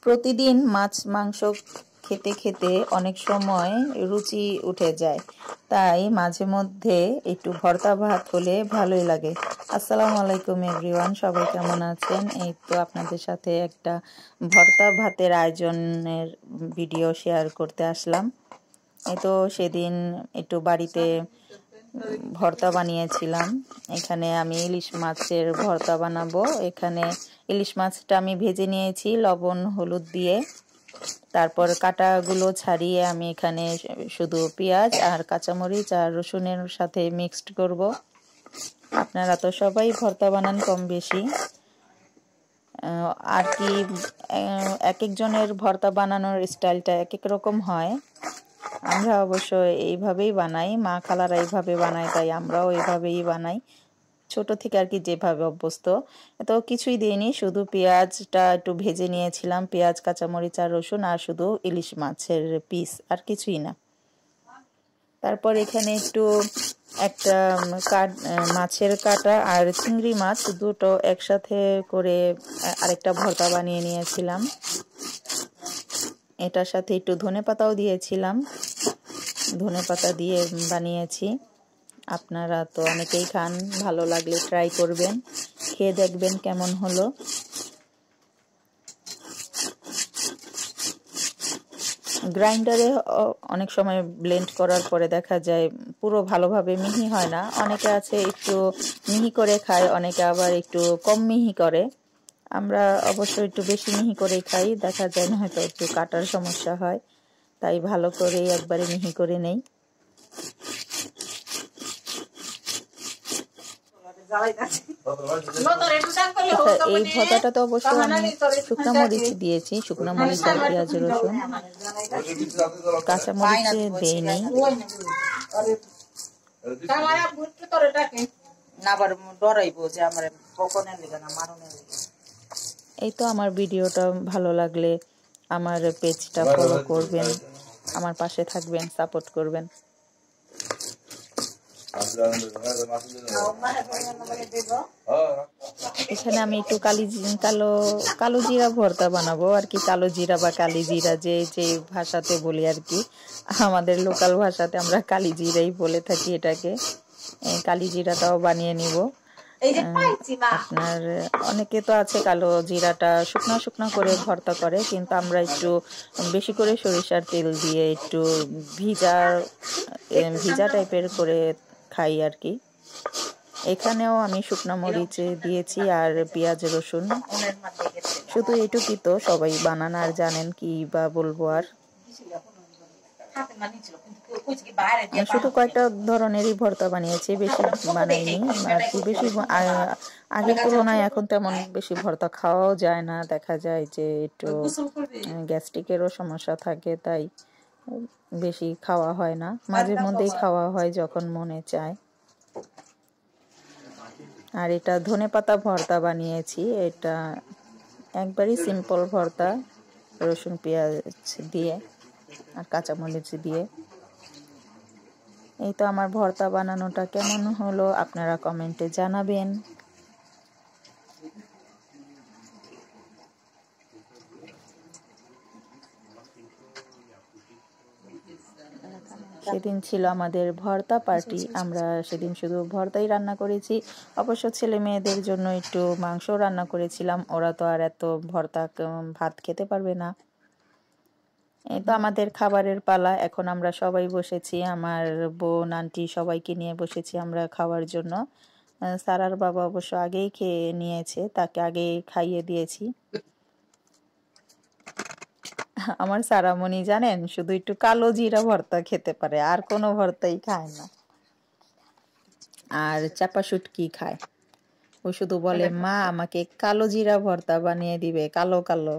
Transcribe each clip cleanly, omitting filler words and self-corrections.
প্রতিদিন মাছ মাংস খেতে খেতে অনেক সময় রুচি উঠে যায়, তাই মাঝে মধ্যে একটু ভর্তা ভাত হলে ভালোই লাগে। আসসালামু আলাইকুম এভরিওয়ান, সবাই কেমন আছেন? এই তো আপনাদের সাথে একটা ভর্তা ভাতের আয়োজনের ভিডিও শেয়ার করতে আসলাম। এই তো সেদিন একটু বাড়িতে ভর্তা বানিয়েছিলাম। এখানে আমি ইলিশ মাছের ভর্তা বানাবো। এখানে ইলিশ মাছটা আমি ভেজে নিয়েছি লবণ হলুদ দিয়ে। তারপর কাটাগুলো ছাড়িয়ে আমি এখানে শুধু পেঁয়াজ আর কাঁচামরিচ আর রসুনের সাথে মিক্সড করব। আপনারা তো সবাই ভর্তা বানান কম বেশি, আর কি এক একজনের ভর্তা বানানোর স্টাইলটা এক এক রকম হয়। আমরা অবশ্য এইভাবেই বানাই, মা খালারা এইভাবে বানায়, তাই আমরাও এইভাবেই বানাই ছোট থেকে আর কি, যেভাবে অভ্যস্ত। তো কিছুই দিইনি, শুধু পেঁয়াজটা একটু ভেজে নিয়েছিলাম, পেঁয়াজ কাঁচামরিচ আর রসুন, আর শুধু ইলিশ মাছের পিস, আর কিছুই না। তারপর এখানে একটু একটা মাছের কাটা আর চিংড়ি মাছ দুটো একসাথে করে আরেকটা ভর্তা বানিয়ে নিয়েছিলাম। এটার সাথে একটু ধনেপাতাও দিয়েছিলাম, ধনেপাতা দিয়ে বানিয়েছি। আপনারা তো অনেকেই খান, ভালো লাগলে ট্রাই করবেন, খেয়ে দেখবেন কেমন হলো। গ্রাইন্ডারে অনেক সময় ব্লেন্ড করার পরে দেখা যায় পুরো ভালোভাবে মিহি হয় না। অনেকে আছে একটু মিহি করে খায়, অনেকে আবার একটু কম মিহি করে। আমরা অবশ্য একটু বেশি মিহি করে খাই, দেখা যায় না হয়তো একটু কাটার সমস্যা হয়, তাই ভালো করে একবারে মিহি করে নেই। এই ভর্তাটাতে অবশ্য আমি শুকনো মরিচ দিয়েছি, শুকনো মরিচ আর পেঁয়াজ রসুন, কাঁচা মরিচ দেইনি। এই তো আমার ভিডিওটা ভালো লাগলে আমার পেজটা ফলো করবেন, আমার পাশে থাকবেন, সাপোর্ট করবেন। এখানে আমি একটু কালো জিরা ভর্তা বানাবো আর কি, কালো জিরা বা কালি জিরা যে যে ভাষাতে বলি আর কি। আমাদের লোকাল ভাষাতে আমরা কালি জিরাই বলে থাকি এটাকে। কালি জিরাটাও বানিয়ে নিব। আপনার অনেকে তো আছে কালো জিরাটা শুকনা শুকনা করে ভর্তা করে, কিন্তু আমরা একটু বেশি করে সরিষার তেল দিয়ে একটু ভিজা টাইপের করে খাই আর কি। এখানেও আমি শুকনো মরিচ দিয়েছি আর পেঁয়াজ রসুন, শুধু এইটুকুই তো, সবাই বানান আর জানেন, কি বা বলবো আর। শুধু কয়েকটা ধরনেরই ভর্তা বানিয়েছি, বেশি বানাইনি আর কি। বেশি আগের তুলনায় এখন তেমন বেশি ভর্তা খাওয়াও যায় না, দেখা যায় যে একটু গ্যাস্ট্রিকেরও সমস্যা থাকে, তাই বেশি খাওয়া হয় না। মাঝে মধ্যেই খাওয়া হয় যখন মনে চায়। আর এটা ধনেপাতা ভর্তা বানিয়েছি, এটা একবারই সিম্পল ভর্তা, রসুন পেঁয়াজ দিয়ে আর কাঁচামরিচ দিয়ে। এই তো আমার ভর্তা বানানোটা কেমন হলো আপনারা কমেন্টে জানাবেন। সেদিন ছিল আমাদের ভর্তা পার্টি, আমরা সেদিন শুধু ভর্তাই রান্না করেছি। অবশ্য ছেলে মেয়েদের জন্য একটু মাংস রান্না করেছিলাম, ওরা তো আর এত ভর্তা ভাত খেতে পারবে না। এই তো আমাদের খাবারের পালা, এখন আমরা সবাই বসেছি, আমার বোন আন্টি সবাইকে নিয়ে বসেছি আমরা খাওয়ার জন্য। সারার বাবা অবশ্য আগেই খেয়ে নিয়েছে, তাকে আগেই খাইয়ে দিয়েছি। আমার সারামণি জানেন শুধু একটু কালো জিরা ভর্তা খেতে পারে, আর কোনো ভর্তাই খায় না। আর চাপা শুটকি খায়, ও শুধু বলে মা আমাকে কালো জিরা ভর্তা বানিয়ে দিবে, কালো কালো।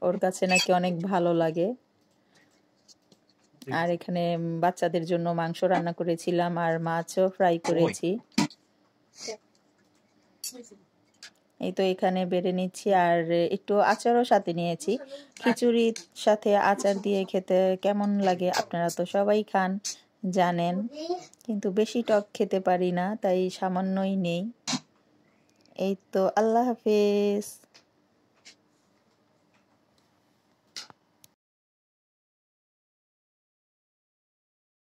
ওর কাছে নাকি অনেক ভালো লাগে। আর এখানে বাচ্চাদের জন্য মাংস রান্না করেছিলাম আর মাছও ফ্রাই করেছি। এই তো এখানে বেড়ে নিচ্ছি, আর একটু আচারও সাথে নিয়েছি। খিচুড়ির সাথে আচার দিয়ে খেতে কেমন লাগে, আপনারা তো সবাই খান, জানেন, কিন্তু বেশি টক খেতে পারি না, তাই সামান্যই নেই। এই তো, আল্লাহ হাফেজ।